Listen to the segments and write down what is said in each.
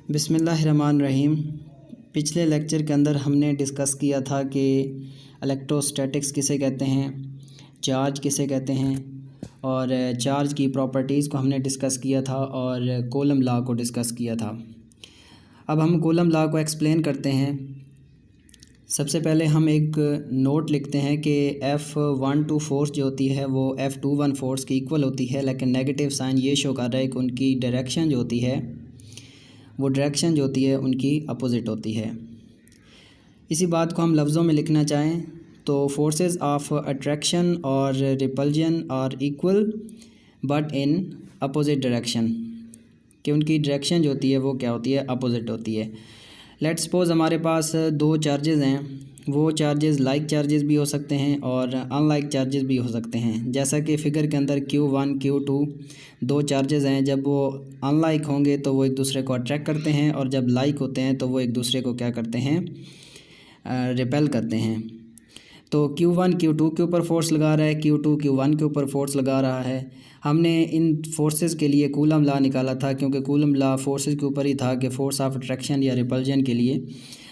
बिस्मिल्लाहिर्रहमानिर्रहीम। पिछले लेक्चर के अंदर हमने डिस्कस किया था कि इलेक्ट्रोस्टैटिक्स किसे कहते हैं, चार्ज किसे कहते हैं, और चार्ज की प्रॉपर्टीज़ को हमने डिस्कस किया था और कूलम लॉ को डिस्कस किया था। अब हम कूलम लॉ को एक्सप्लेन करते हैं। सबसे पहले हम एक नोट लिखते हैं कि F12 फोर्स जो होती है वो F21 फोर्स की इक्वल होती है, लेकिन नेगेटिव साइन ये शो कर रहा है कि उनकी डायरेक्शन जो होती है वो डायरेक्शन जो होती है उनकी अपोजिट होती है। इसी बात को हम लफ्ज़ों में लिखना चाहें तो फोर्सेस ऑफ अट्रैक्शन और repulsion are equal but in opposite direction, कि उनकी डायरेक्शन जो होती है वो क्या होती है, अपोजिट होती है। लेट्स सपोज हमारे पास दो चार्जेस हैं, वो चार्जेस लाइक चार्जेस भी हो सकते हैं और अनलाइक चार्जेस भी हो सकते हैं। जैसा कि फ़िगर के अंदर Q1 Q2 दो चार्जेस हैं, जब वो अनलाइक होंगे तो वो एक दूसरे को अट्रैक्ट करते हैं, और जब लाइक होते हैं तो वो एक दूसरे को क्या करते हैं, रिपेल करते हैं। तो Q1 Q2 के ऊपर फोर्स लगा रहा है, Q2 Q1 के ऊपर फोर्स लगा रहा है। हमने इन फोर्सेस के लिए कूलम लॉ निकाला था, क्योंकि कूलम लॉ फोर्सेस के ऊपर ही था कि फोर्स ऑफ अट्रैक्शन या रिपल्जन के लिए।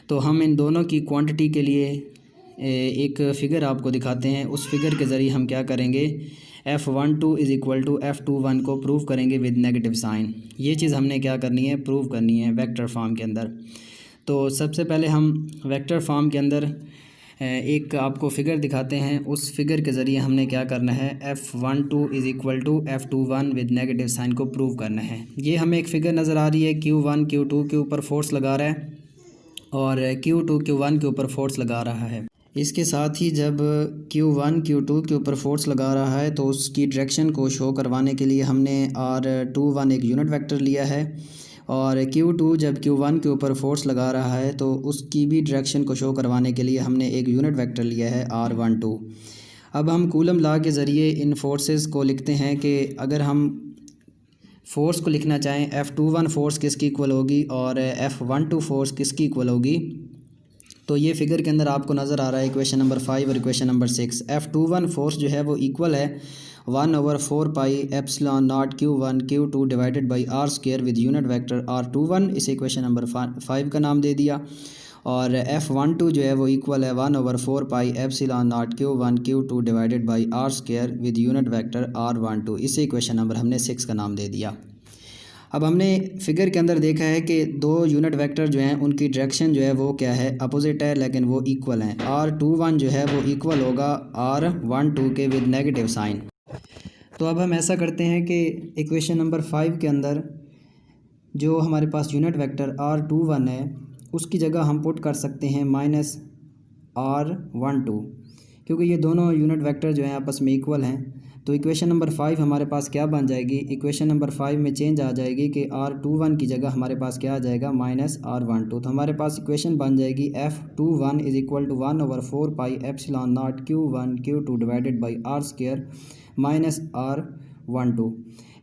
तो हम इन दोनों की क्वांटिटी के लिए एक फ़िगर आपको दिखाते हैं। उस फिगर के ज़रिए हम क्या करेंगे, F12 is equal to F21 को प्रूव करेंगे विद नेगेटिव साइन। ये चीज़ हमने क्या करनी है, प्रूव करनी है वेक्टर फॉर्म के अंदर। तो सबसे पहले हम वेक्टर फॉर्म के अंदर एक आपको फ़िगर दिखाते हैं। उस फिगर के ज़रिए हमने क्या करना है, F12 is equal to F21 with negative sign को प्रूव करना है। ये हमें एक फ़िगर नज़र आ रही है, Q1 Q2 के ऊपर फोर्स लगा रहा है और Q2 Q1 के ऊपर फोर्स लगा रहा है। इसके साथ ही जब Q1 Q2 के ऊपर फोर्स लगा रहा है तो उसकी डायरेक्शन को शो करवाने के लिए हमने R21 एक यूनिट वेक्टर लिया है, और Q2 जब Q1 के ऊपर फोर्स लगा रहा है तो उसकी भी डायरेक्शन को शो करवाने के लिए हमने एक यूनिट वेक्टर लिया है R12। अब हम कूलम लॉ के ज़रिए इन फोर्सेस को लिखते हैं कि अगर हम फोर्स को लिखना चाहें, F21 फोर्स किसकी इक्वल होगी और F12 फोर्स किसकी इक्वल होगी। तो ये फिगर के अंदर आपको नज़र आ रहा है इक्वेशन नंबर 5 और इक्वेशन नंबर 6। F21 फोर्स जो है वो इक्वल है 1/4 pi epsilon not Q1 Q2 divided by R square with unit vector R21। इसे इक्वेशन नंबर 5 का नाम दे दिया। और F12 जो है वो इक्वल है 1/4 pi epsilon not Q1 Q2 divided by R square with unit vector R12। इसे इक्वेशन नंबर हमने 6 का नाम दे दिया। अब हमने फिगर के अंदर देखा है कि दो यूनिट वेक्टर जो हैं उनकी डायरेक्शन जो है वो क्या है, अपोजिट है, लेकिन वो इक्वल हैं। R21 जो है वो इक्वल होगा R12 के विद नेगेटिव साइन। तो अब हम ऐसा करते हैं कि इक्वेशन नंबर 5 के अंदर जो हमारे पास यूनिट वेक्टर R21 है उसकी जगह हम पुट कर सकते हैं -R12, क्योंकि ये दोनों यूनिट वेक्टर जो हैं आपस में इक्वल हैं। तो इक्वेशन नंबर 5 हमारे पास क्या बन जाएगी, इक्वेशन नंबर 5 में चेंज आ जाएगी कि R21 की जगह हमारे पास क्या आ जाएगा, -R12। तो हमारे पास इक्वेशन बन जाएगी F21 is equal to 1/4 pi epsilon not Q1 Q2 divided by R square -R12।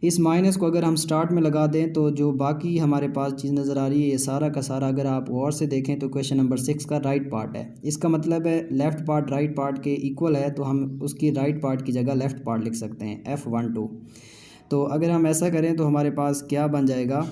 इस माइनस को अगर हम स्टार्ट में लगा दें तो जो बाकी हमारे पास चीज़ नज़र आ रही है ये सारा का सारा अगर आप गौर से देखें तो क्वेश्चन नंबर 6 का राइट पार्ट है। इसका मतलब है लेफ़्ट पार्ट राइट पार्ट के इक्वल है, तो हम उसकी राइट पार्ट की जगह लेफ़्ट पार्ट लिख सकते हैं F12। तो अगर हम ऐसा करें तो हमारे पास क्या बन जाएगा,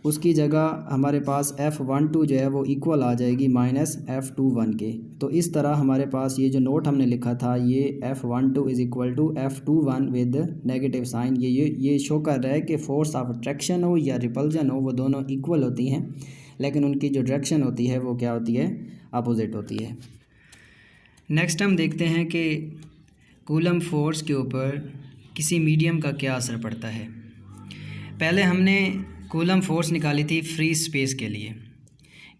उसकी जगह हमारे पास F12 जो है वो इक्वल आ जाएगी -F21 के। तो इस तरह हमारे पास ये जो नोट हमने लिखा था ये F12 is equal to F21 with negative sign, ये शो कर रहा है कि फोर्स ऑफ अट्रैक्शन हो या रिपल्जन हो वो दोनों इक्वल होती हैं, लेकिन उनकी जो डायरेक्शन होती है वो क्या होती है, अपोजिट होती है। नेक्स्ट हम देखते हैं कि कूलम फोर्स के ऊपर किसी मीडियम का क्या असर पड़ता है। पहले हमने कूलम फोर्स निकाली थी फ्री स्पेस के लिए,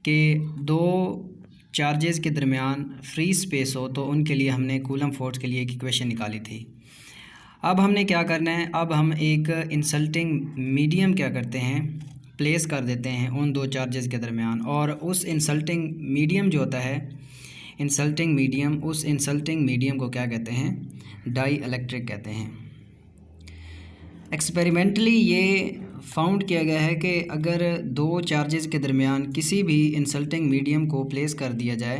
कि दो चार्जेस के दरमियान फ्री स्पेस हो तो उनके लिए हमने कूलम फोर्स के लिए एक इक्वेशन निकाली थी। अब हमने क्या करना है, अब हम एक इंसल्टिंग मीडियम क्या करते हैं, प्लेस कर देते हैं उन दो चार्जेस के दरमियान, और उस इंसल्टिंग मीडियम जो होता है इंसल्टिंग मीडियम, उस इंसल्टिंग मीडियम को क्या कहते हैं, डाई इलेक्ट्रिक कहते हैं। एक्सपेरिमेंटली ये फाउंड किया गया है कि अगर दो चार्जेस के दरमियान किसी भी इंसल्टिंग मीडियम को प्लेस कर दिया जाए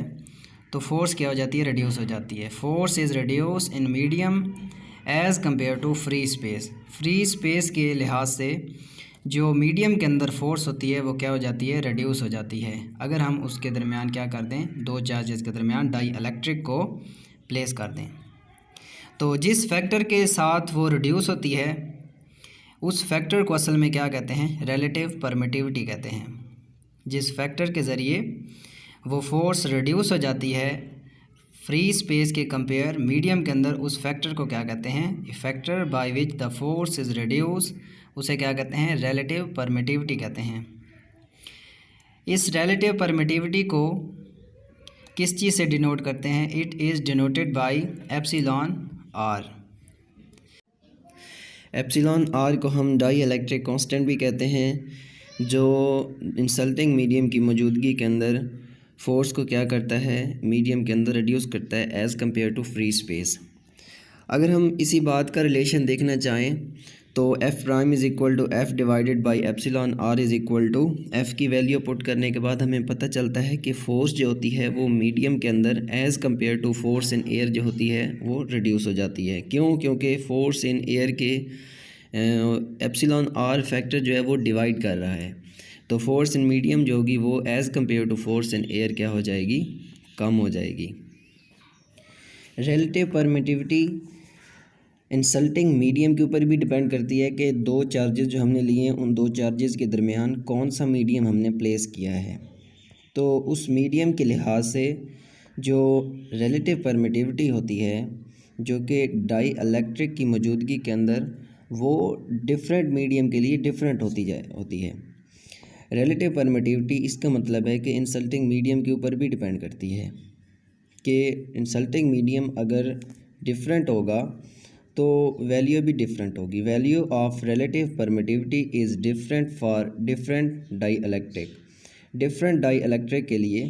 तो फोर्स क्या हो जाती है, रिड्यूस हो जाती है। Force is reduce in medium as compare to free space. Free space के लिहाज से जो मीडियम के अंदर फोर्स होती है वो क्या हो जाती है, रिड्यूस हो जाती है अगर हम उसके दरमियान क्या कर दें, दो चार्जेस के दरमियान डाई इलेक्ट्रिक को प्लेस कर दें। तो जिस फैक्टर के साथ वो रिड्यूस होती है उस फैक्टर को असल में क्या कहते हैं, रिलेटिव परमिटिविटी कहते हैं। जिस फैक्टर के ज़रिए वो फोर्स रिड्यूस हो जाती है फ्री स्पेस के कंपेयर मीडियम के अंदर, उस फैक्टर को क्या कहते हैं, factor by which the force is reduce, उसे क्या कहते हैं, रिलेटिव परमिटिविटी कहते हैं। इस रिलेटिव परमिटिविटी को किस चीज़ से डिनोट करते हैं, it is denoted by epsilon R. Epsilon R को हम डाई इलेक्ट्रिक कांस्टेंट भी कहते हैं, जो इंसल्टिंग मीडियम की मौजूदगी के अंदर फोर्स को क्या करता है, मीडियम के अंदर रिड्यूस करता है as compare to free space. अगर हम इसी बात का रिलेशन देखना चाहें तो F prime is equal to F divided by epsilon R is equal to F की वैल्यू पुट करने के बाद हमें पता चलता है कि फ़ोर्स जो होती है वो मीडियम के अंदर as compare to force in air जो होती है वो रिड्यूस हो जाती है। क्यों? क्योंकि फ़ोर्स इन एयर के एप्सिलॉन आर फैक्टर जो है वो डिवाइड कर रहा है, तो फोर्स इन मीडियम जो होगी वो as compare to force in air क्या हो जाएगी, कम हो जाएगी। रिलेटिव परमिटिविटी इंसल्टिंग मीडियम के ऊपर भी डिपेंड करती है कि दो चार्जेस जो हमने लिए हैं उन दो चार्जेस के दरमियान कौन सा मीडियम हमने प्लेस किया है। तो उस मीडियम के लिहाज से जो रिलेटिव परमिटिविटी होती है जो कि डाई इलेक्ट्रिक की मौजूदगी के अंदर वो डिफरेंट मीडियम के लिए डिफरेंट होती है। रिलेटिव परमिटिविटी इसका मतलब है कि इंसल्टिंग मीडियम के ऊपर भी डिपेंड करती है कि इंसल्टिंग मीडियम अगर डिफरेंट होगा तो वैल्यू भी डिफरेंट होगी। Value of relative permittivity is different for different dielectric. Different dielectric के लिए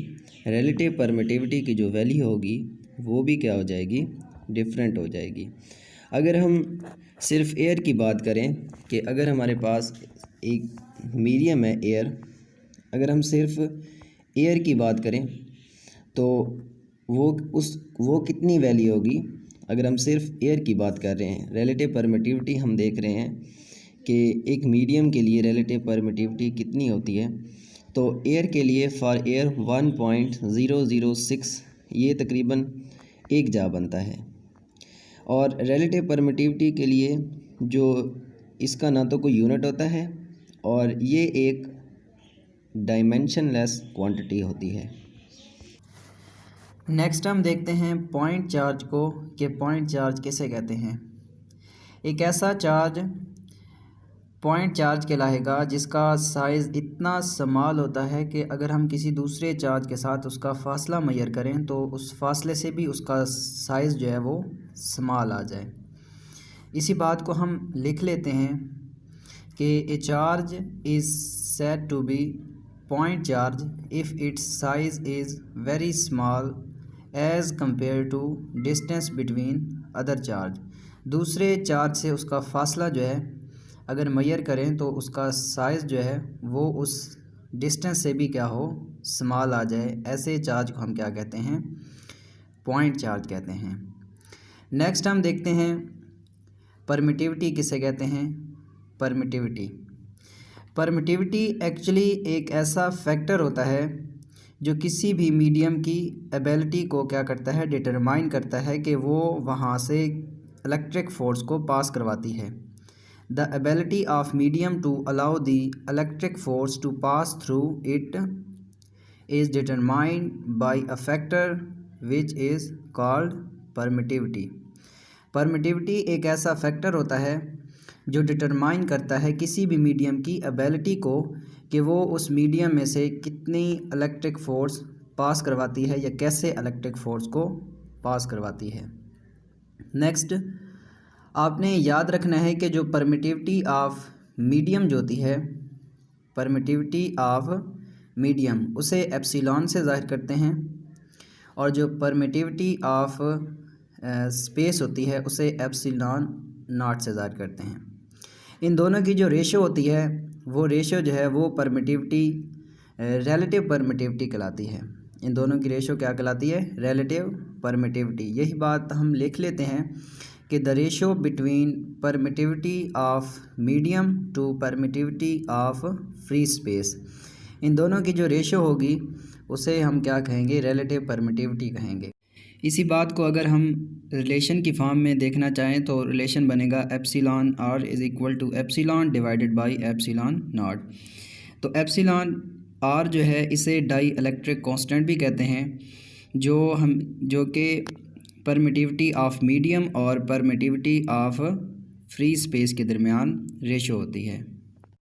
रिलेटिव परमिटिविटी की जो वैल्यू होगी वो भी क्या हो जाएगी, डिफरेंट हो जाएगी। अगर हम सिर्फ एयर की बात करें कि अगर हमारे पास एक मीडियम है एयर, अगर हम सिर्फ एयर की बात करें तो वो कितनी वैल्यू होगी। अगर हम सिर्फ एयर की बात कर रहे हैं, रिलेटिव परमिटिविटी हम देख रहे हैं कि एक मीडियम के लिए रिलेटिव परमिटिविटी कितनी होती है, तो एयर के लिए फॉर एयर 1.006 ये तकरीबन एक जा बनता है। और रिलेटिव परमिटिविटी के लिए जो इसका ना तो कोई यूनिट होता है और ये एक डायमेंशनलेस क्वांटिटी होती है। नेक्स्ट हम देखते हैं पॉइंट चार्ज को कि पॉइंट चार्ज किसे कहते हैं। एक ऐसा चार्ज पॉइंट चार्ज कहलाएगा जिसका साइज़ इतना स्मॉल होता है कि अगर हम किसी दूसरे चार्ज के साथ उसका फ़ासला मेजर करें तो उस फासले से भी उसका साइज़ जो है वो स्मॉल आ जाए। इसी बात को हम लिख लेते हैं कि a charge is said to be point charge if its size is very small as compare to distance between other charge. दूसरे चार्ज से उसका फ़ासला जो है अगर मेजर करें तो उसका साइज़ जो है वो उस डिस्टेंस से भी क्या हो, स्मॉल आ जाए। ऐसे चार्ज को हम क्या कहते हैं, पॉइंट चार्ज कहते हैं। नेक्स्ट हम देखते हैं परमिटिविटी किसे कहते हैं। परमिटिविटी एक्चुअली एक ऐसा फैक्टर होता है जो किसी भी मीडियम की एबिलिटी को क्या करता है, डिटरमाइन करता है कि वो वहाँ से इलेक्ट्रिक फोर्स को पास करवाती है। The ability of medium to allow the electric force to pass through it is determined by a factor which is called permittivity. Permittivity एक ऐसा फैक्टर होता है जो डिटरमाइन करता है किसी भी मीडियम की एबिलिटी को कि वो उस मीडियम में से कितनी इलेक्ट्रिक फोर्स पास करवाती है या कैसे इलेक्ट्रिक फोर्स को पास करवाती है। नेक्स्ट आपने याद रखना है कि जो परमिटिविटी ऑफ मीडियम जो होती है, परमिटिविटी ऑफ मीडियम उसे एप्सिलॉन से ज़ाहिर करते हैं और जो परमिटिविटी ऑफ स्पेस होती है उसे एप्सिलॉन नॉट से ज़ाहिर करते हैं। इन दोनों की जो रेशो होती है वो रेशो जो है वो परमिटिविटी रिलेटिव परमिटिविटी कहलाती है। इन दोनों की रेशो क्या कहलाती है, रिलेटिव परमिटिविटी। यही बात हम लिख लेते हैं कि the ratio between permittivity of medium to permittivity of free space, इन दोनों की जो रेशो होगी उसे हम क्या कहेंगे, रिलेटिव परमिटिविटी कहेंगे। इसी बात को अगर हम रिलेशन की फॉर्म में देखना चाहें तो रिलेशन बनेगा epsilon R is equal to epsilon divided by epsilon not. तो एप्सिलॉन आर जो है इसे डाई इलेक्ट्रिक कांस्टेंट भी कहते हैं, जो कि परमिटिविटी ऑफ मीडियम और परमिटिविटी ऑफ फ्री स्पेस के दरमियान रेशो होती है।